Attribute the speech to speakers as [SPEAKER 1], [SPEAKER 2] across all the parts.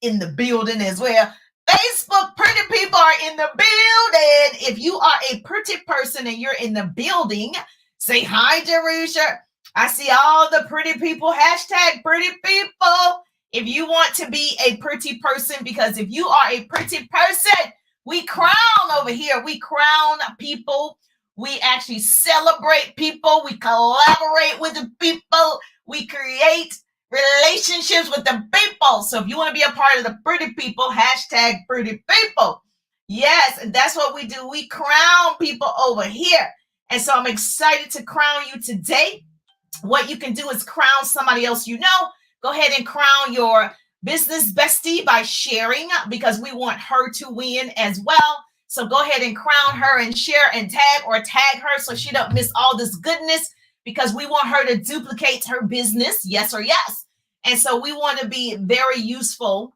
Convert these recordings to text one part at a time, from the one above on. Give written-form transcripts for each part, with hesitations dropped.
[SPEAKER 1] in the building as well. Facebook pretty people are in the building. If you are a pretty person and you're in the building, say hi, Jerusha. I see all the pretty people. Hashtag pretty people. If you want to be a pretty person, because if you are a pretty person, we crown over here. We crown people. We actually celebrate people. We collaborate with the people. We create relationships with the people. So if you want to be a part of the pretty people, hashtag pretty people. Yes, and that's what we do. We crown people over here. And so I'm excited to crown you today. What you can do is crown somebody else you know. Go ahead and crown your business bestie by sharing, because we want her to win as well. So go ahead and crown her and share and tag her so she don't miss all this goodness, because we want her to duplicate her business. Yes or yes. And so we want to be very useful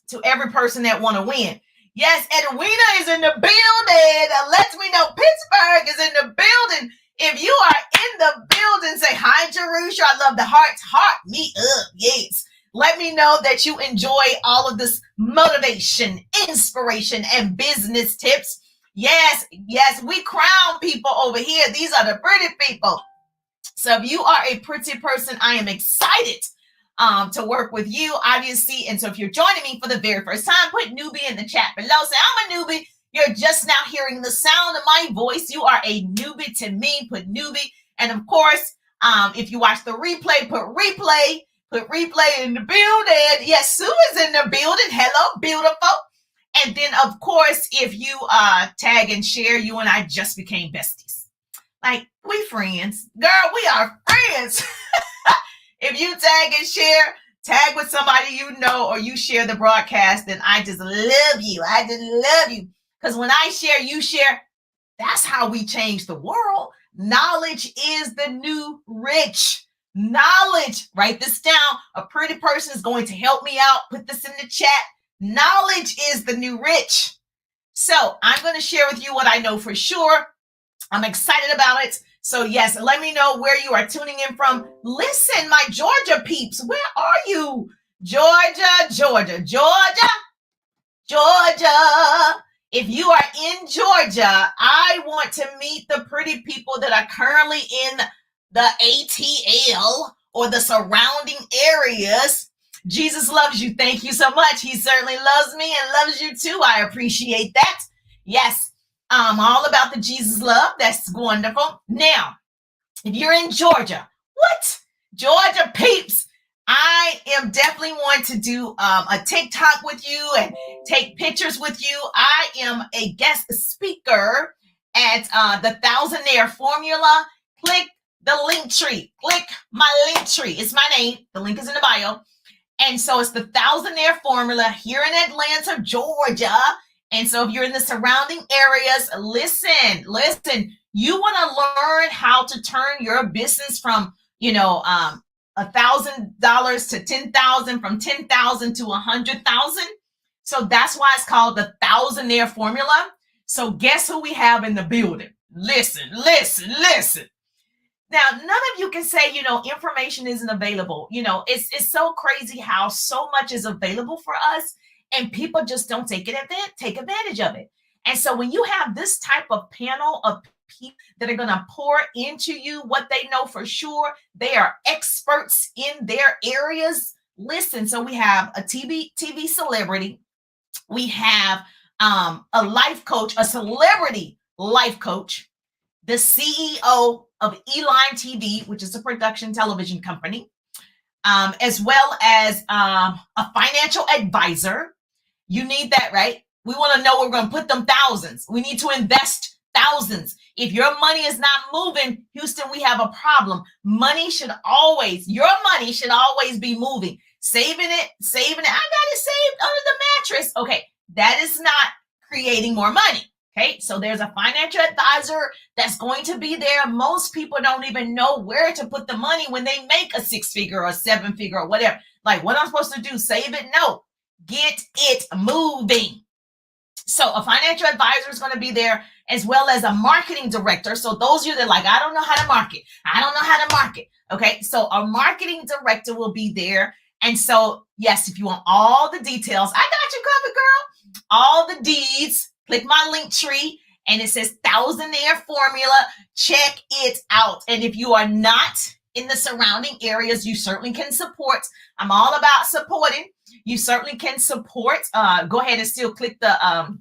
[SPEAKER 1] to every person that want to win. Yes, Edwina is in the building. Lets me know Pittsburgh is in the building. If you are in the building, say hi, Jerusha. I love the hearts. Heart me up. Yes. Let me know that you enjoy all of this motivation, inspiration, and business tips. Yes, we crown people over here. These are the pretty people. So if you are a pretty person, I am excited to work with you, obviously. And so if you're joining me for the very first time, put newbie in the chat below. Say, I'm a newbie. You're just now hearing the sound of my voice. You are a newbie to me. Put newbie. And of course, if you watch the replay, put replay. Put replay in the building. Yes, Sue is in the building. Hello, beautiful. And then, of course, if you tag and share, you and I just became besties. Like, we friends. Girl, we are friends. If you tag and share, tag with somebody you know, or you share the broadcast, then I just love you. I just love you. Because when I share, you share. That's how we change the world. Knowledge is the new rich. Knowledge. Write this down. A pretty person is going to help me out. Put this in the chat. Knowledge is the new rich. So I'm going to share with you what I know for sure. I'm excited about it. So yes, let me know where you are tuning in from. Listen, my Georgia peeps, where are you? Georgia. If you are in Georgia, I want to meet the pretty people that are currently in the ATL or the surrounding areas. Jesus loves you. Thank you so much. He certainly loves me and loves you too. I appreciate that. Yes, all about the Jesus love. That's wonderful. Now, if you're in Georgia, what? Georgia peeps, I am definitely wanting to do a TikTok with you and take pictures with you. I am a guest speaker at the Thousandaire Formula. Click the link tree. Click my link tree. It's my name. The link is in the bio. And so it's the Thousandaire Formula here in Atlanta, Georgia. And so if you're in the surrounding areas, listen, you want to learn how to turn your business from, $1,000 to 10,000, from 10,000 to 100,000. So that's why it's called the Thousandaire Formula. So guess who we have in the building? Listen. Now, none of you can say, information isn't available. It's so crazy how so much is available for us and people just don't take advantage of it. And so when you have this type of panel of people that are going to pour into you what they know for sure, they are experts in their areas. Listen, so we have a TV celebrity. We have a life coach, a celebrity life coach, the CEO of Eline TV, which is a production television company, as well as a financial advisor. You need that, right? We want to know where we're going to put them thousands. We need to invest thousands. If your money is not moving, Houston, we have a problem. Your money should always be moving. Saving it. I got it saved under the mattress. Okay, that is not creating more money. Okay, so there's a financial advisor that's going to be there. Most people don't even know where to put the money when they make a 6-figure or 7-figure or whatever. Like, what I'm supposed to do? Save it? No. Get it moving. So a financial advisor is going to be there, as well as a marketing director. So those of you that are like, I don't know how to market. Okay, so a marketing director will be there. And so, yes, if you want all the details, I got you covered, girl. All the deeds, click my link tree and it says Thousandaire Formula. Check it out. And if you are not in the surrounding areas, you certainly can support. I'm all about supporting. You certainly can support. Go ahead and still click the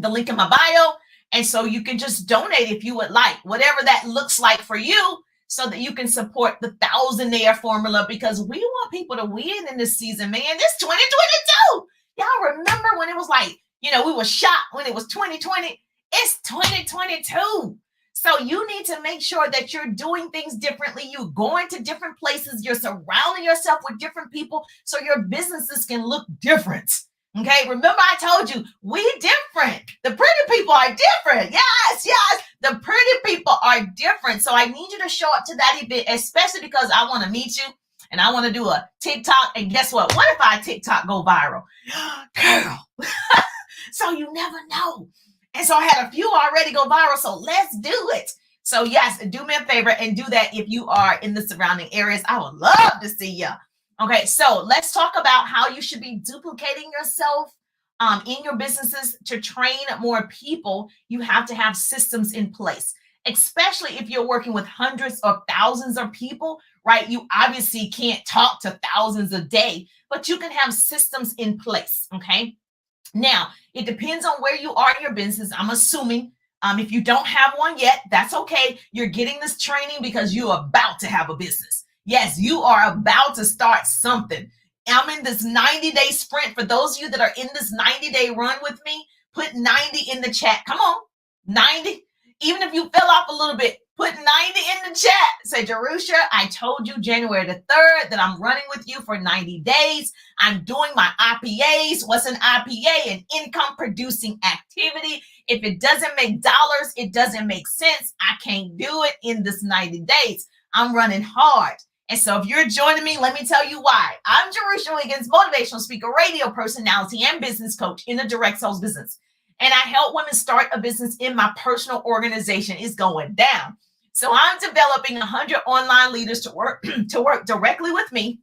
[SPEAKER 1] link in my bio. And so you can just donate if you would like, whatever that looks like for you, so that you can support the Thousandaire Formula, because we want people to win in this season, man. This 2022. Y'all remember when it was like, we were shocked when it was 2020. It's 2022. So you need to make sure that you're doing things differently. You're going to different places. You're surrounding yourself with different people so your businesses can look different. Okay, remember I told you, we different. The pretty people are different. Yes. The pretty people are different. So I need you to show up to that event, especially because I want to meet you and I want to do a TikTok. And guess what? What if our TikTok go viral? Girl. So you never know. And so I had a few already go viral. So let's do it. So yes, do me a favor and do that if you are in the surrounding areas. I would love to see you. Okay, so let's talk about how you should be duplicating yourself in your businesses. To train more people, you have to have systems in place, especially if you're working with hundreds or thousands of people, right? You obviously can't talk to thousands a day, but you can have systems in place, okay? Now, it depends on where you are in your business. I'm assuming if you don't have one yet, that's okay. You're getting this training because you're about to have a business. Yes, you are about to start something. I'm in this 90-day sprint. For those of you that are in this 90-day run with me, put 90 in the chat. Come on, 90. Even if you fell off a little bit, put 90 in the chat. Say, Jerusha, I told you January the 3rd that I'm running with you for 90 days. I'm doing my IPAs. What's an IPA? An income producing activity. If it doesn't make dollars, it doesn't make sense. I can't do it in this 90 days. I'm running hard. And so if you're joining me, let me tell you why. I'm Jerusha Wiggins, motivational speaker, radio personality, and business coach in the direct sales business. And I help women start a business in my personal organization. It's going down. So I'm developing 100 online leaders to work directly with me.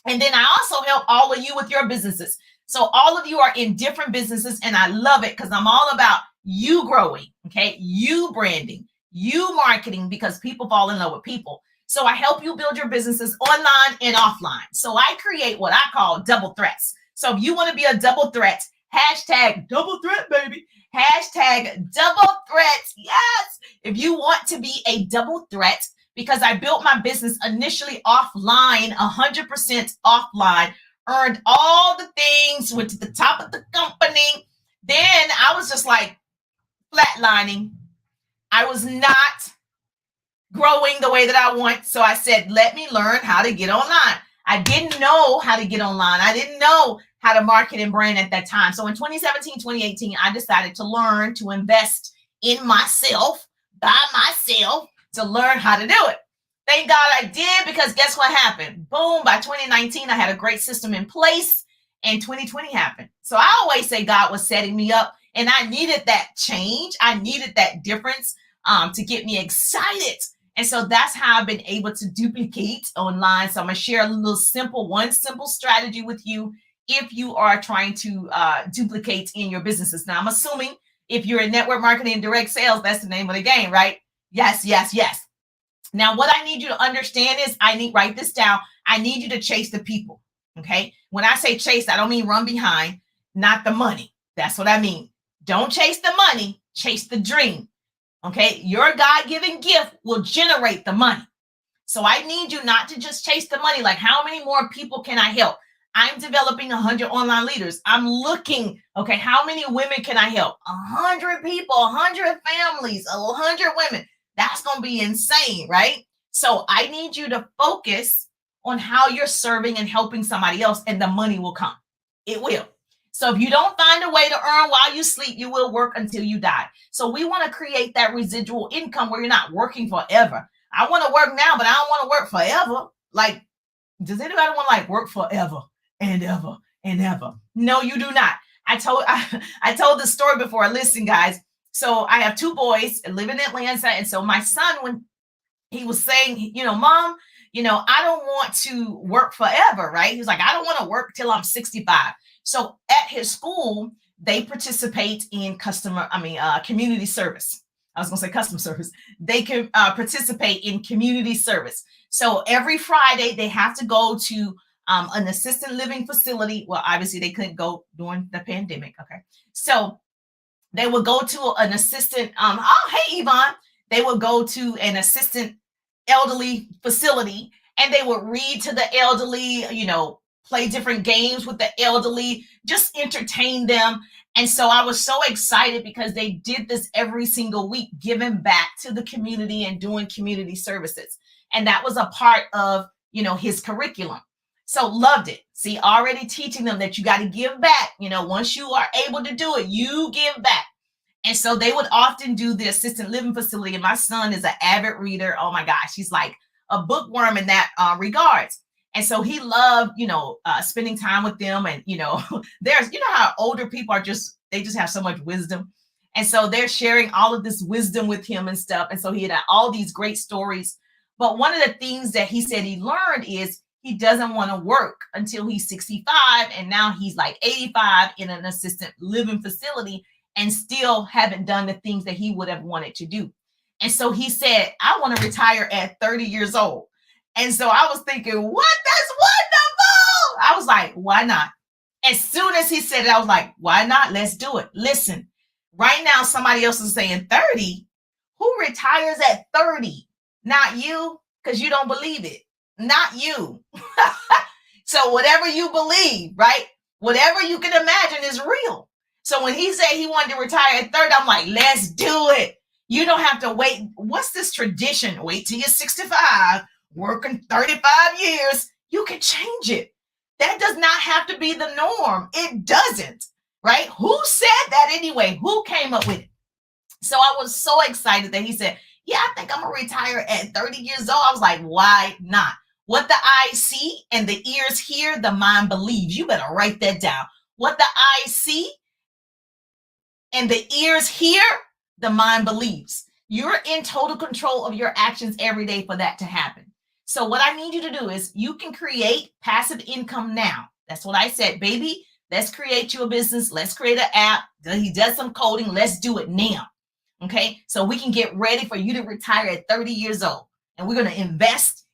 [SPEAKER 1] And then I also help all of you with your businesses. So all of you are in different businesses, and I love it because I'm all about you growing, okay? You branding, you marketing, because people fall in love with people. So I help you build your businesses online and offline. So I create what I call double threats. So if you want to be a double threat, hashtag double threat, baby. Hashtag double threats. Yes. If you want to be a double threat, because I built my business initially offline, 100% offline, earned all the things, went to the top of the company. Then I was just like flatlining. I was not growing the way that I want. So I said, let me learn how to get online. I didn't know how to get online. I didn't know how to market and brand at that time. So in 2017, 2018, I decided to learn to invest in myself, by myself, to learn how to do it. Thank God I did, because guess what happened? Boom, by 2019, I had a great system in place, and 2020 happened. So I always say God was setting me up, and I needed that change. I needed that difference to get me excited. And so that's how I've been able to duplicate online. So I'm going to share one simple strategy with you if you are trying to duplicate in your businesses. Now, I'm assuming if you're in network marketing and direct sales, that's the name of the game, right? Yes. Now, what I need you to understand is write this down. I need you to chase the people, okay? When I say chase, I don't mean run behind, not the money. That's what I mean. Don't chase the money, chase the dream. Okay, your God-given gift will generate the money. So I need you not to just chase the money. Like, how many more people can I help? I'm developing 100 online leaders. I'm looking, okay, how many women can I help? 100 people, 100 families, 100 women. That's going to be insane, right? So I need you to focus on how you're serving and helping somebody else, and the money will come. It will. So if you don't find a way to earn while you sleep, you will work until you die. So we want to create that residual income where you're not working forever. I want to work now, but I don't want to work forever. Like, does anybody want to work forever and ever and ever? No, you do not. I told the story before. Listen, guys. So I have two boys, live in Atlanta. And so my son, when he was saying, Mom, I don't want to work forever, right? He's like, I don't want to work till I'm 65. So at his school, they participate in community service. I was going to say customer service. They can participate in community service. So every Friday, they have to go to an assisted living facility. Well, obviously, they couldn't go during the pandemic. Okay. So they would go to an assistant. Hey, Yvonne. They would go to an assistant elderly facility, and they would read to the elderly, play different games with the elderly, just entertain them. And so I was so excited because they did this every single week, giving back to the community and doing community services. And that was a part of, his curriculum. So loved it. See, already teaching them that you got to give back. Once you are able to do it, you give back. And so they would often do the assisted living facility. And my son is an avid reader. Oh my gosh, he's like a bookworm in that regards. And so he loved, spending time with them. And, there's, how older people they just have so much wisdom. And so they're sharing all of this wisdom with him and stuff. And so he had all these great stories. But one of the things that he said he learned is he doesn't want to work until he's 65. And now he's like 85 in an assisted living facility and still haven't done the things that he would have wanted to do. And so he said, I want to retire at 30 years old. And so I was thinking, what? That's wonderful. I was like, why not? As soon as he said it, I was like, why not? Let's do it. Listen, right now, somebody else is saying 30. Who retires at 30? Not you, because you don't believe it. Not you. So whatever you believe, right? Whatever you can imagine is real. So when he said he wanted to retire at 30, I'm like, let's do it. You don't have to wait. What's this tradition? Wait till you're 65, working 35 years. You can change it. That does not have to be the norm. It doesn't, right? Who said that anyway? Who came up with it? So I was so excited that he said, yeah, I think I'm going to retire at 30 years old. I was like, why not? What the eyes see and the ears hear, the mind believes. You better write that down. What the eyes see and the ears hear, the mind believes. You're in total control of your actions every day for that to happen. So what I need you to do is you can create passive income now. That's what I said, baby. Let's create you a business. Let's create an app. He does some coding. Let's do it now. Okay. So we can get ready for you to retire at 30 years old. And we're going to invest,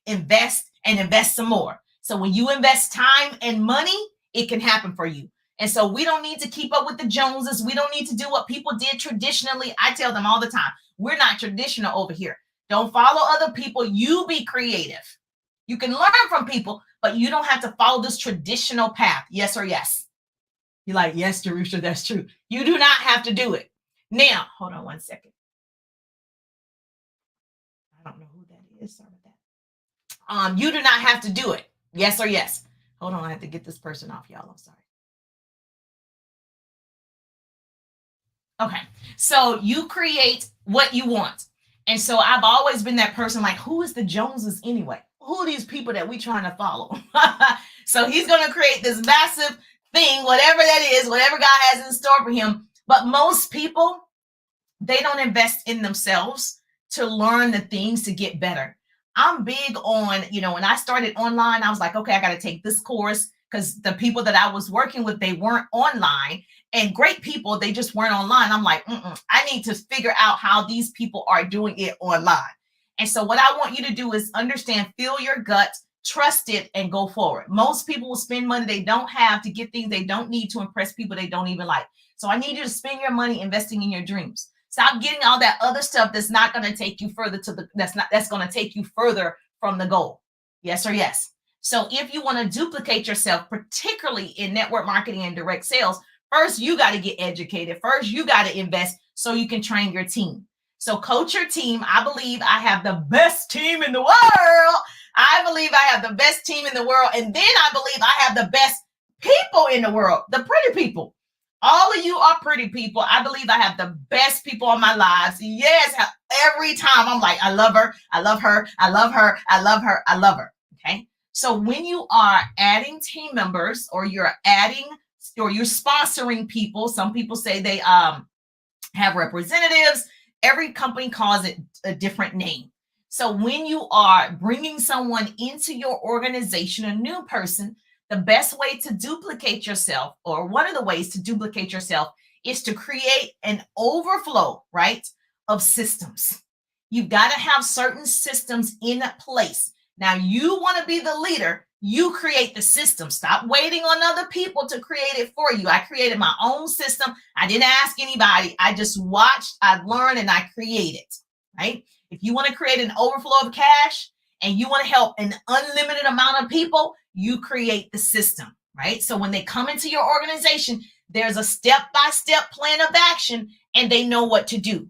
[SPEAKER 1] and invest some more. So when you invest time and money, it can happen for you. And so we don't need to keep up with the Joneses. We don't need to do what people did traditionally. I tell them all the time, we're not traditional over here. Don't follow other people. You be creative. You can learn from people, but you don't have to follow this traditional path. Yes or yes? You're like, yes, Jerusha, that's true. You do not have to do it. Now, hold on one second. I don't know who that is. Sorry about that. You do not have to do it. Yes or yes? Hold on, I have to get this person off, y'all. I'm sorry. Okay, so you create what you want. And so I've always been that person like, who is the Joneses anyway? Who are these people that we trying to follow? So he's going to create this massive thing, whatever that is, whatever God has in store for him. But most people, they don't invest in themselves to learn the things to get better. I'm big on, when I started online, I was like, okay, I got to take this course because the people that I was working with, they weren't online. And great people, they just weren't online. I'm like, I need to figure out how these people are doing it online. And so what I want you to do is understand, feel your gut, trust it, and go forward. Most people will spend money they don't have to get things they don't need to impress people they don't even like. So I need you to spend your money investing in your dreams. Stop getting all that other stuff that's not going to take you further that's going to take you further from the goal. Yes or yes? So if you want to duplicate yourself, particularly in network marketing and direct sales, first, you got to get educated. First, you got to invest so you can train your team. So coach your team. I believe I have the best team in the world. I believe I have the best team in the world. And then I believe I have the best people in the world, the pretty people. All of you are pretty people. I believe I have the best people in my lives. Yes, every time I'm like, I love her. I love her. I love her. I love her. I love her. Okay. So when you are adding team members or you're sponsoring people, some people say they have representatives. Every company calls it a different name. So when you are bringing someone into your organization, a new person, the best way to duplicate yourself, or one of the ways to duplicate yourself, is to create an overflow, right, of systems. You've got to have certain systems in place. Now, you want to be the leader, you create the system. Stop waiting on other people to create it for you. I created my own system. I didn't ask anybody. I just watched, I learned, and I created, right? If you want to create an overflow of cash and you want to help an unlimited amount of people, you create the system, right? So when they come into your organization, there's a step-by-step plan of action and they know what to do.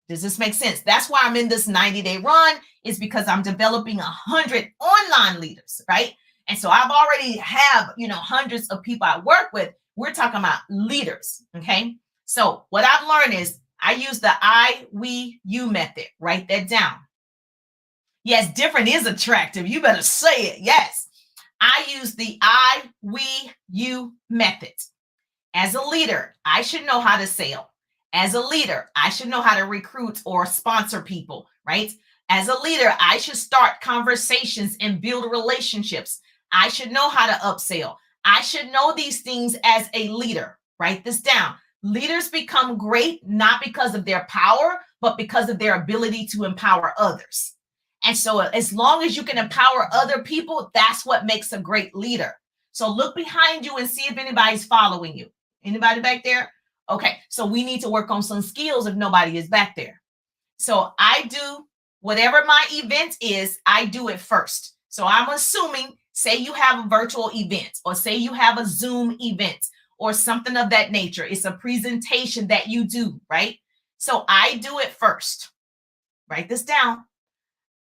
[SPEAKER 1] Does this make sense? That's why I'm in this 90-day run, is because I'm developing 100 online leaders, right? And so I've already have, hundreds of people I work with. We're talking about leaders, okay? So what I've learned is I use the I, we, you method. Write that down. Yes, different is attractive. You better say it. Yes. I use the I, we, you method. As a leader, I should know how to sell. As a leader, I should know how to recruit or sponsor people, right? As a leader, I should start conversations and build relationships. I should know how to upsell. I should know these things as a leader. Write this down. Leaders become great not because of their power, but because of their ability to empower others. And so as long as you can empower other people, that's what makes a great leader. So look behind you and see if anybody's following you. Anybody back there? Okay, so we need to work on some skills if nobody is back there. So I do whatever my event is, I do it first. So I'm assuming, say you have a virtual event, or say you have a Zoom event, or something of that nature. It's a presentation that you do, right? So I do it first. Write this down.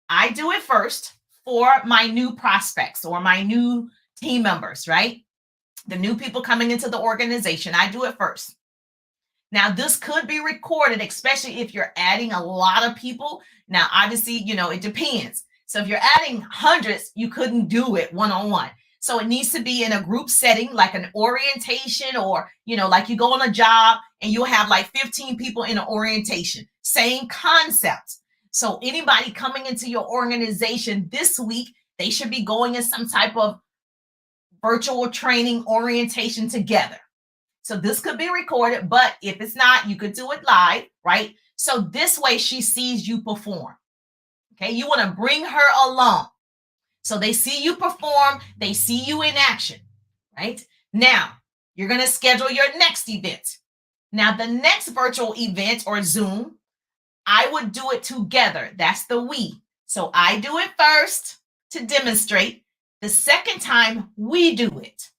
[SPEAKER 1] I do it first for my new prospects or my new team members, right? The new people coming into the organization. I do it first. Now, this could be recorded, especially if you're adding a lot of people. Now, obviously, it depends. So if you're adding hundreds, you couldn't do it one-on-one. So it needs to be in a group setting, like an orientation, or, like you go on a job and you'll have like 15 people in an orientation. Same concept. So anybody coming into your organization this week, they should be going in some type of virtual training orientation together. So this could be recorded, but if it's not, you could do it live, right? So this way she sees you perform. Okay, you want to bring her along. So they see you perform, they see you in action, right? Now, you're going to schedule your next event. Now, the next virtual event or Zoom, I would do it together. That's the we. So I do it first to demonstrate. The second time, we do it.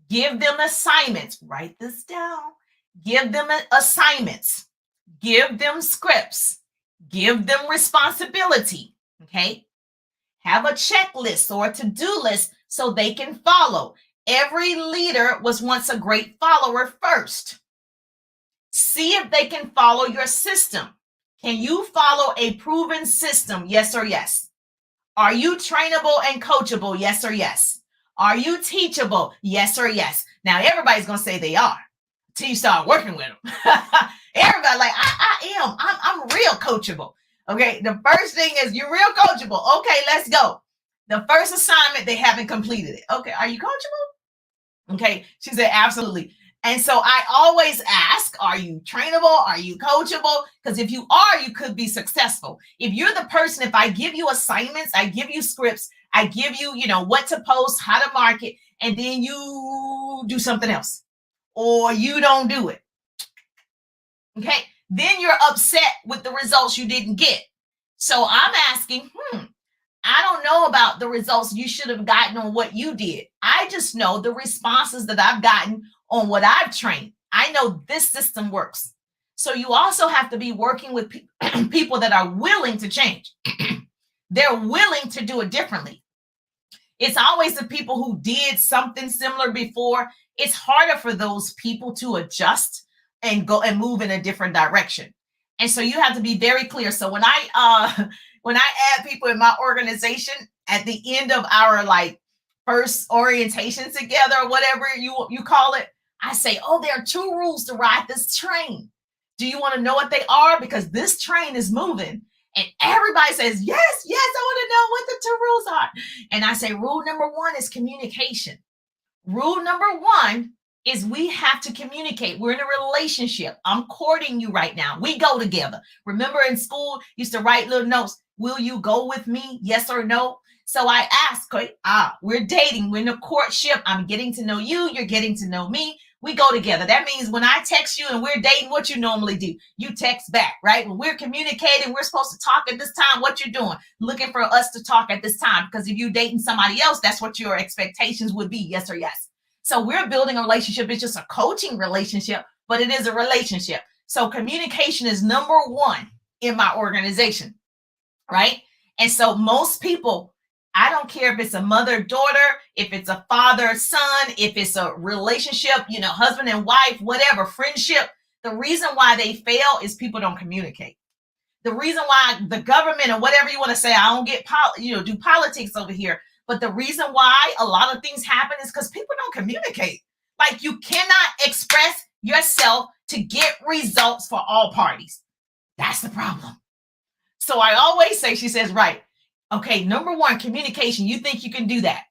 [SPEAKER 1] Give them assignments. Write this down. Give them assignments. Give them scripts. Give them responsibility. Okay? Have a checklist or a to-do list so they can follow. Every leader was once a great follower first. See if they can follow your system. Can you follow a proven system? Yes or yes. Are you trainable and coachable? Yes or yes. Are you teachable? Yes or yes. Now, everybody's going to say they are until you start working with them. Everybody like, I am. I'm real coachable. Okay, the first thing is you're real coachable. Okay, let's go. The first assignment, they haven't completed it. Okay, are you coachable? Okay, she said, absolutely. And so I always ask, are you trainable? Are you coachable? Because if you are, you could be successful. If you're the person, if I give you assignments, I give you scripts, I give you, what to post, how to market, and then you do something else, or you don't do it. Okay, then you're upset with the results you didn't get. So I'm asking, I don't know about the results you should have gotten on what you did. I just know the responses that I've gotten on what I've trained. I know this system works. So you also have to be working with people that are willing to change. They're willing to do it differently. It's always the people who did something similar before. It's harder for those people to adjust and go and move in a different direction. And so you have to be very clear. So when I add people in my organization at the end of our first orientation together, or whatever you call it, I say, there are 2 rules to ride this train. Do you want to know what they are? Because this train is moving And everybody says, yes, yes, I want to know what the 2 rules are. And I say, rule number 1 is communication. Rule number 1 is we have to communicate. We're in a relationship. I'm courting you right now. We go together. Remember in school, used to write little notes. Will you go with me? Yes or no? So I ask, we're dating. We're in a courtship. I'm getting to know you. You're getting to know me. We go together. That means when I text you and we're dating, what you normally do, you text back, right? When we're communicating, we're supposed to talk at this time. What you're doing, looking for us to talk at this time. Because if you're dating somebody else, that's what your expectations would be. Yes or yes. So we're building a relationship. It's just a coaching relationship, but it is a relationship. So communication is number 1 in my organization, right? And so most people, I don't care if it's a mother, daughter, if it's a father, son, if it's a relationship, husband and wife, whatever, friendship. The reason why they fail is people don't communicate. The reason why the government or whatever you want to say, I don't get, do politics over here. But the reason why a lot of things happen is because people don't communicate. Like you cannot express yourself to get results for all parties. That's the problem. So I always say, she says, right. Okay, number 1, communication. You think you can do that?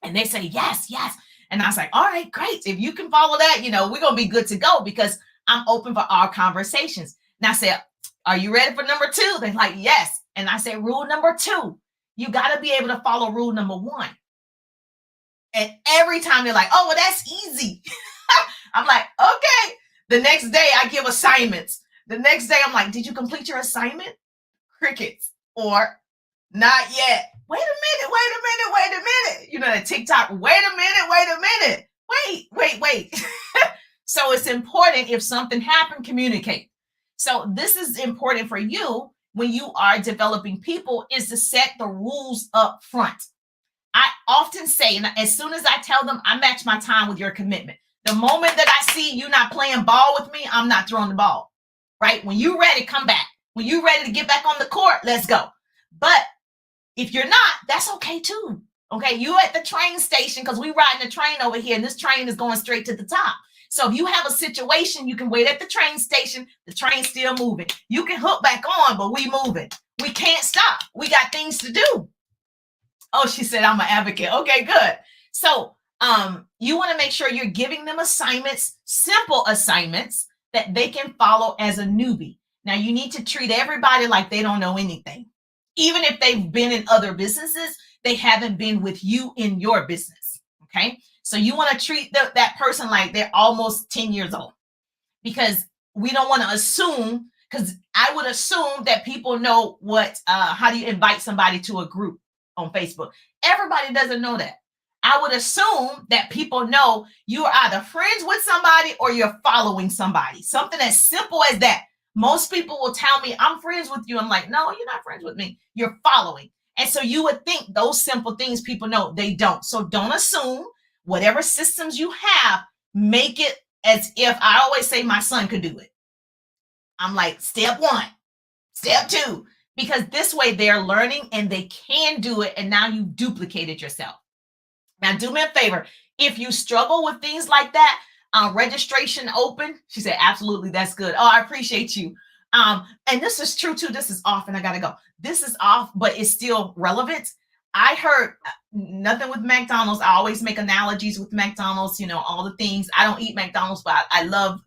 [SPEAKER 1] And they say, yes, yes. And I was like, all right, great. If you can follow that, we're going to be good to go because I'm open for our conversations. And I said, are you ready for number 2? They're like, yes. And I said, rule number 2, you got to be able to follow rule number 1. And every time they're like, oh, well, that's easy. I'm like, okay. The next day I give assignments. The next day I'm like, did you complete your assignment? Crickets. Or not yet. Wait a minute. That TikTok, wait a minute. Wait. So it's important if something happened, communicate. So this is important for you when you are developing people is to set the rules up front. I often say, and as soon as I tell them, I match my time with your commitment. The moment that I see you not playing ball with me, I'm not throwing the ball, right? When you're ready, come back. When you're ready to get back on the court, let's go. But if you're not, that's okay too. Okay, you at the train station because we riding the train over here and this train is going straight to the top. So if you have a situation, you can wait at the train station. The train's still moving. You can hook back on, but we moving. We can't stop. We got things to do. Oh, she said, I'm an advocate. Okay, good. So you want to make sure you're giving them assignments, simple assignments that they can follow as a newbie. Now, you need to treat everybody like they don't know anything. Even if they've been in other businesses, they haven't been with you in your business, okay? So you want to treat that person like they're almost 10 years old because we don't want to assume, because I would assume that people know how do you invite somebody to a group on Facebook. Everybody doesn't know that. I would assume that people know you are either friends with somebody or you're following somebody. Something as simple as that. Most people will tell me, I'm friends with you. I'm like, no, you're not friends with me. You're following. And so you would think those simple things people know. They don't. So don't assume. Whatever systems you have, make it as if, I always say my son could do it. I'm like, step 1, step 2, because this way they're learning and they can do it. And now you duplicated yourself. Now do me a favor. If you struggle with things like that, registration open. She said, absolutely. That's good. Oh, I appreciate you. And this is true too. This is off and I got to go. This is off, but it's still relevant. I heard nothing with McDonald's. I always make analogies with McDonald's, all the things. I don't eat McDonald's, but I love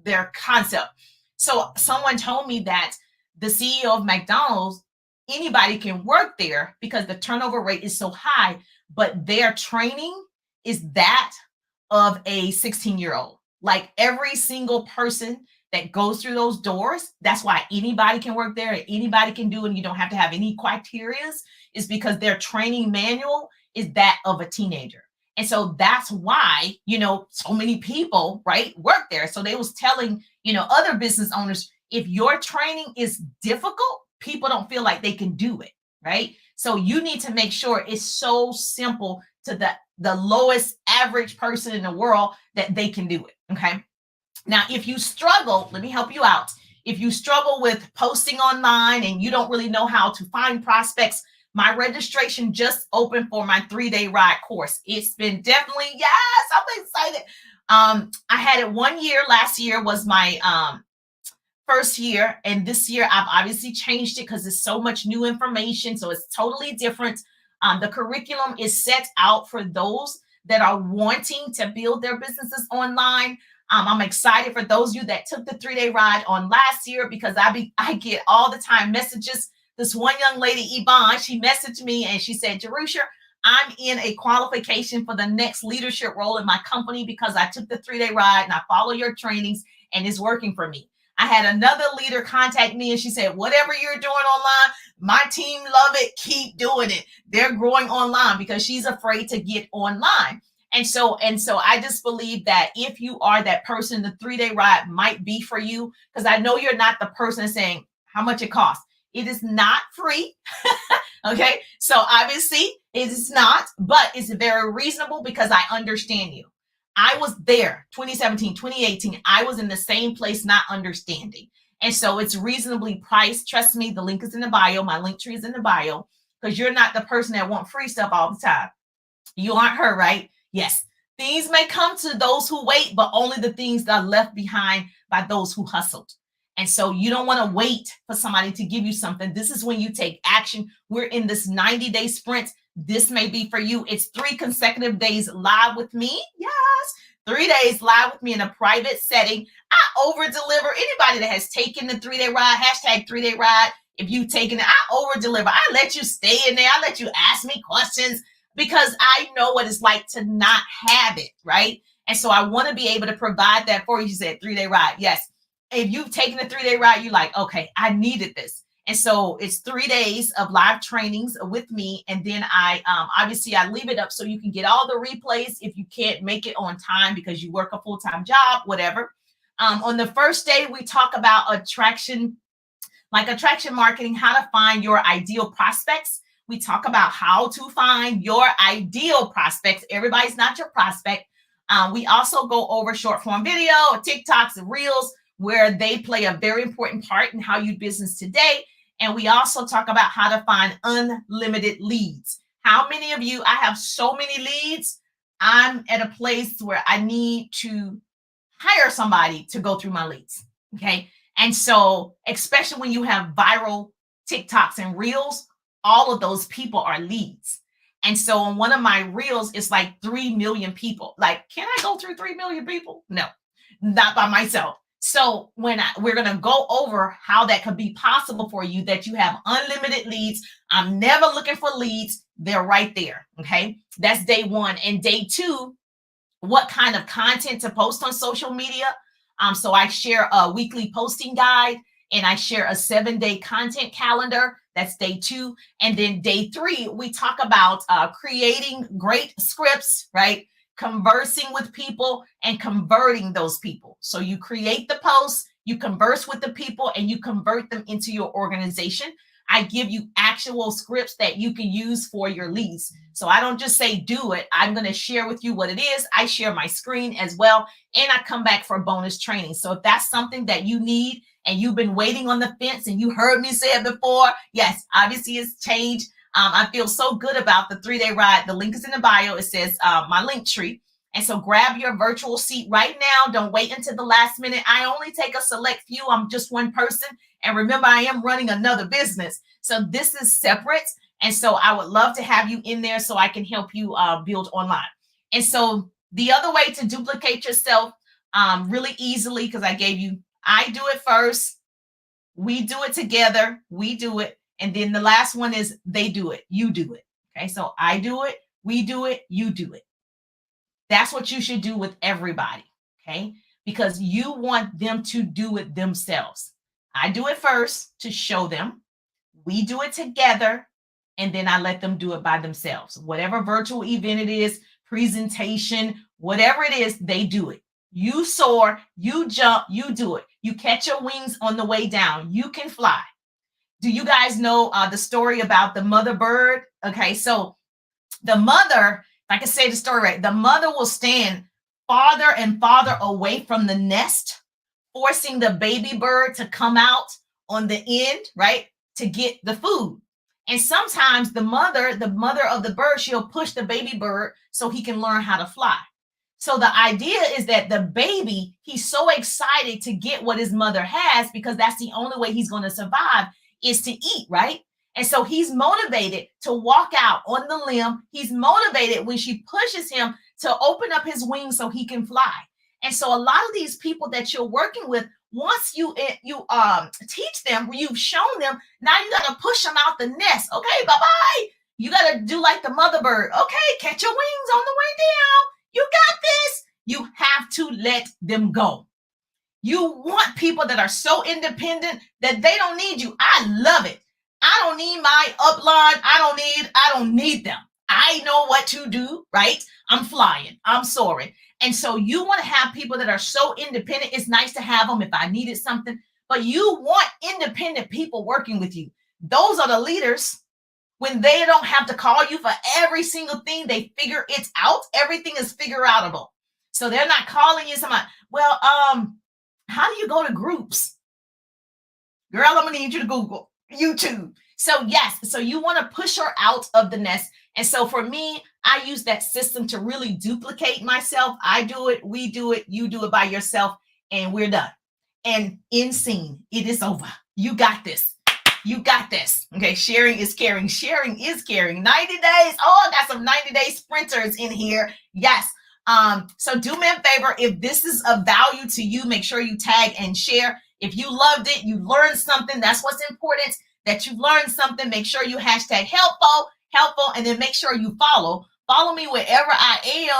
[SPEAKER 1] their concept. So someone told me that the CEO of McDonald's, anybody can work there because the turnover rate is so high, but their training is that of a 16-year-old. Like every single person that goes through those doors, that's why anybody can work there and anybody can do it and you don't have to have any criteria, is because their training manual is that of a teenager. And so that's why, so many people, right, work there. So they was telling, other business owners, if your training is difficult, people don't feel like they can do it, right? So you need to make sure it's so simple to the lowest average person in the world that they can do it, okay? Now, if you struggle, let me help you out. If you struggle with posting online and you don't really know how to find prospects, my registration just opened for my 3-day ride course. It's been definitely, yes, I'm excited. I had it 1 year. Last year was my first year, and this year I've obviously changed it because there's so much new information. So it's totally different. The curriculum is set out for those that are wanting to build their businesses online. I'm excited for those of you that took the 3-day ride on last year, because I get all the time messages. This one young lady, Yvonne, she messaged me and she said, Jerusha, I'm in a qualification for the next leadership role in my company because I took the 3-day ride and I follow your trainings and it's working for me. I had another leader contact me and she said, whatever you're doing online, my team love it. Keep doing it. They're growing online, because she's afraid to get online. And so I just believe that if you are that person, the 3-day ride might be for you, because I know you're not the person saying how much it costs. It is not free. Okay. So obviously it is not, but it's very reasonable because I understand you. I was there 2017, 2018. I was in the same place, not understanding. And so it's reasonably priced. Trust me, the link is in the bio. My link tree is in the bio, because you're not the person that want free stuff all the time. You aren't her, right? Yes. Things may come to those who wait, but only the things that are left behind by those who hustled. And so you don't want to wait for somebody to give you something. This is when you take action. We're in this 90-day sprint. This may be for you. It's 3 consecutive days live with me. Yes. 3 days live with me in a private setting. I over deliver. Anybody that has taken the 3-day ride, hashtag 3-day ride. If you've taken it, I over deliver. I let you stay in there. I let you ask me questions, because I know what it's like to not have it. Right. And so I want to be able to provide that for you. You said 3-day ride. Yes. If you've taken a 3-day ride, you're like, okay, I needed this. And so it's 3 days of live trainings with me. And then I obviously I leave it up so you can get all the replays if you can't make it on time because you work a full-time job, whatever. On the first day, we talk about attraction marketing, how to find your ideal prospects. We talk about how to find your ideal prospects. Everybody's not your prospect. We also go over short form video, TikToks, and Reels, where they play a very important part in how you do business today. And we also talk about how to find unlimited leads. How many of you, I have so many leads, I'm at a place where I need to hire somebody to go through my leads, okay? And so, especially when you have viral TikToks and Reels, all of those people are leads. And so on one of my Reels, it's like 3 million people. Like, can I go through 3 million people? No, not by myself. So we're going to go over how that could be possible for you, that you have unlimited leads. I'm never looking for leads. They're right there. Okay. That's day 1. And day 2, what kind of content to post on social media. So I share a weekly posting guide, and I share a 7-day content calendar. That's day 2. And then day 3, we talk about creating great scripts, right? Conversing with people and converting those people. So you create the posts, you converse with the people, and you convert them into your organization. I give you actual scripts that you can use for your leads. So I don't just say do it. I'm going to share with you what it is. I share my screen as well, and I come back for bonus training. So if that's something that you need and you've been waiting on the fence and you heard me say it before, yes, obviously it's changed. I feel so good about the 3-day ride. The link is in the bio. It says my link tree. And so grab your virtual seat right now. Don't wait until the last minute. I only take a select few. I'm just one person. And remember, I am running another business. So this is separate. And so I would love to have you in there so I can help you build online. And so the other way to duplicate yourself really easily, because I do it first. We do it together. We do it. And then the last one is they do it. You do it. Okay. So I do it. We do it. You do it. That's what you should do with everybody. Okay. Because you want them to do it themselves. I do it first to show them. We do it together. And then I let them do it by themselves. Whatever virtual event it is, presentation, whatever it is, they do it. You soar, you jump, you do it. You catch your wings on the way down. You can fly. Do you guys know the story about the mother bird? Okay, so the mother, if I can say the story right, the mother will stand farther and farther away from the nest, forcing the baby bird to come out on the end, right, to get the food. And sometimes the mother of the bird, she'll push the baby bird so he can learn how to fly. So the idea is that the baby, he's so excited to get what his mother has because that's the only way he's going to survive is to eat, right? And so he's motivated to walk out on the limb. He's motivated when she pushes him to open up his wings so he can fly. And so a lot of these people that you're working with, once you teach them, you've shown them, now you got to push them out the nest. Okay, bye-bye. You got to do like the mother bird. Okay, catch your wings on the way down. You got this. You have to let them go. You want people that are so independent that they don't need you. I love it. I don't need my upline. I don't need them. I know what to do, right? I'm flying. I'm soaring. And so you want to have people that are so independent. It's nice to have them if I needed something, but you want independent people working with you. Those are the leaders. When they don't have to call you for every single thing, they figure it out. Everything is figure outable. So they're not calling you somebody, well, how do you go to groups? Girl, I'm going to need you to Google YouTube. So yes, so you want to push her out of the nest. And so for me, I use that system to really duplicate myself. I do it, we do it, you do it by yourself, and we're done. And in scene, it is over. You got this. You got this. Okay, sharing is caring. Sharing is caring. 90 days. Oh, I got some 90-day sprinters in here. Yes. So do me a favor. If this is of value to you, make sure you tag and share. If you loved it, you learned something. That's what's important, that you learned something. Make sure you hashtag helpful, and then make sure you follow. Follow me wherever I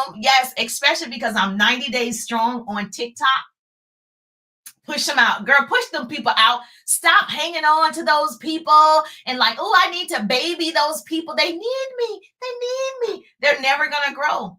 [SPEAKER 1] am. Yes, especially because I'm 90 days strong on TikTok. Push them out. Girl, push them people out. Stop hanging on to those people and like, oh, I need to baby those people. They need me. They need me. They're never going to grow.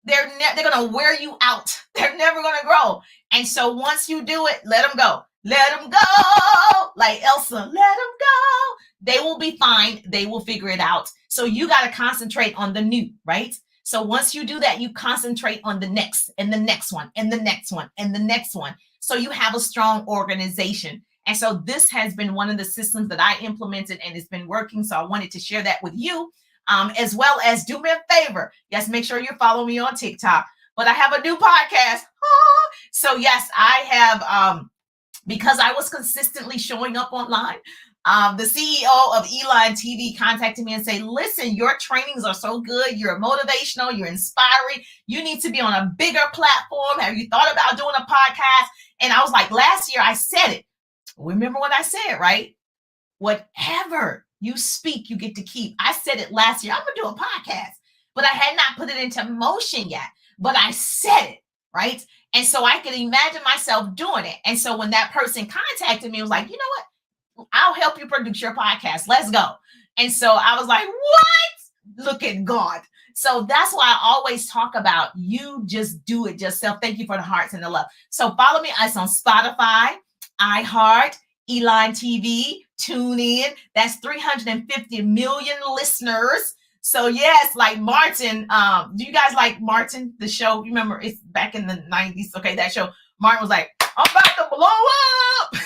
[SPEAKER 1] They're going to wear you out. They're never going to grow. And so once you do it, let them go. Let them go. Like Elsa, let them go. They will be fine. They will figure it out. So you got to concentrate on the new, right? So once you do that, you concentrate on the next and the next one and the next one and the next one. So you have a strong organization. And so this has been one of the systems that I implemented and it's been working. So I wanted to share that with you, as well as do me a favor. Yes, make sure you follow me on TikTok. But I have a new podcast. So yes, I have, because I was consistently showing up online, the CEO of Elon TV contacted me and said, listen, your trainings are so good. You're motivational. You're inspiring. You need to be on a bigger platform. Have you thought about doing a podcast? And I was like, last year I said it. Remember what I said, right? Whatever you speak, you get to keep. I said it last year. I'm going to do a podcast, but I had not put it into motion yet, but I said it, right? And so I could imagine myself doing it. And so when that person contacted me, it was like, you know what? I'll help you produce your podcast. Let's go. And so I was like, what? Look at God. So that's why I always talk about you just do it yourself. Thank you for the hearts and the love. So follow me. It's on Spotify, iHeart, Elon TV, TuneIn. That's 350 million listeners. So yes, like Martin, do you guys like Martin, the show? You remember it's back in the 90s. Okay, that show. Martin was like, I'm about to blow up.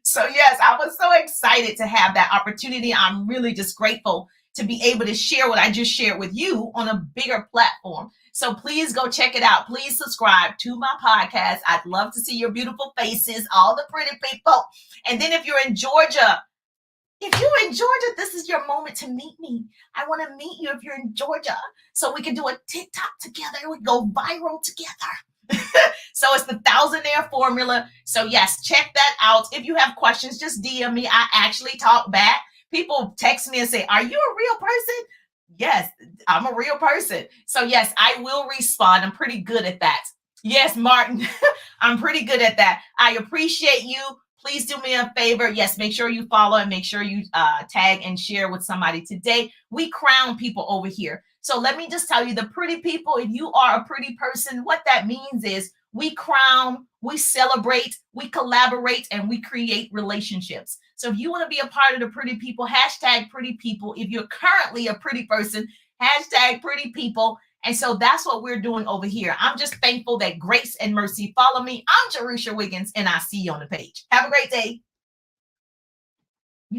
[SPEAKER 1] So yes, I was so excited to have that opportunity. I'm really just grateful to be able to share what I just shared with you on a bigger platform. So please go check it out. Please subscribe to my podcast. I'd love to see your beautiful faces, all the pretty people. And then if you're in Georgia, this is your moment to meet me. I want to meet you if you're in Georgia so we can do a TikTok together. We go viral together. So it's the thousandaire formula. So yes, check that out. If you have questions, just DM me. I actually talk back. People text me and say, are you a real person? Yes, I'm a real person. So yes, I will respond. I'm pretty good at that. Yes, Martin, I'm pretty good at that. I appreciate you. Please do me a favor. Yes, make sure you follow and make sure you tag and share with somebody today. We crown people over here. So let me just tell you, the pretty people, if you are a pretty person, what that means is we crown, we celebrate, we collaborate, and we create relationships. So if you want to be a part of the pretty people, hashtag pretty people. If you're currently a pretty person, hashtag pretty people. And so that's what we're doing over here. I'm just thankful that grace and mercy follow me. I'm Jerusha Wiggins, and I'll see you on the page. Have a great day.